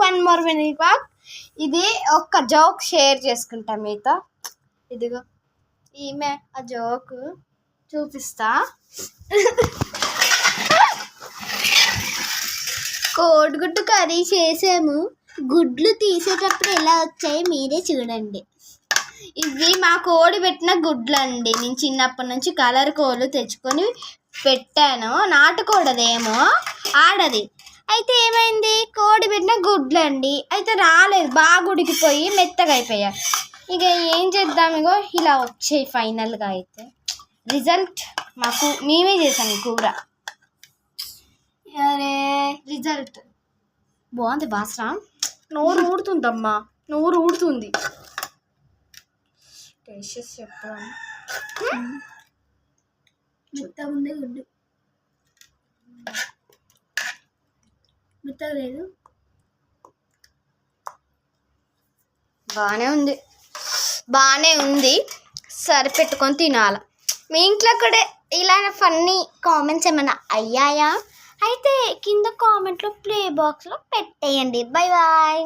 One more mini blog. ఇది ఒక్క joke share చేసుకుంటా మీతో. ఇదిగో ఈమె ఆ జోక్ చూపిస్తా. కోడిగుడ్డు కర్రీ చేసాము, గుడ్లు తీసేటప్పుడు ఎలా వచ్చాయి మీరే చూడండి. ఇవి మా కోడి పెట్టిన గుడ్లు అండి. నేను చిన్నప్పటి నుంచి కలర్ కోళ్ళు తెచ్చుకొని పెట్టాను. నాటుకోడదేమో ఆడది. అయితే ఏమైంది, కోడి పెట్టిన గుడ్లు అండి. అయితే రాలేదు, బాగా ఉడికిపోయి మెత్తగా అయిపోయాయి. ఇక ఏం చేద్దాం, ఇగో ఇలా వచ్చాయి ఫైనల్గా. అయితే రిజల్ట్ మేమే చేసాము కూర. అరే రిజల్ట్ బాగుంది. బాసరా నోరు ఊడుతుందమ్మా, నోరు ఊడుతుంది. టేస్ట్ చేసి చెప్తాను. మెత్తగా ఉంది గుడ్డు, మెత్తగా లేదు. బాగానే ఉంది. సరిపెట్టుకొని తినాలి. మీ ఇంట్లో కూడా ఇలా ఫన్నీ కామెంట్స్ ఏమైనా అయ్యాయా? అయితే కింద కామెంట్లో ప్లే బాక్స్లో పెట్టేయండి. Bye bye.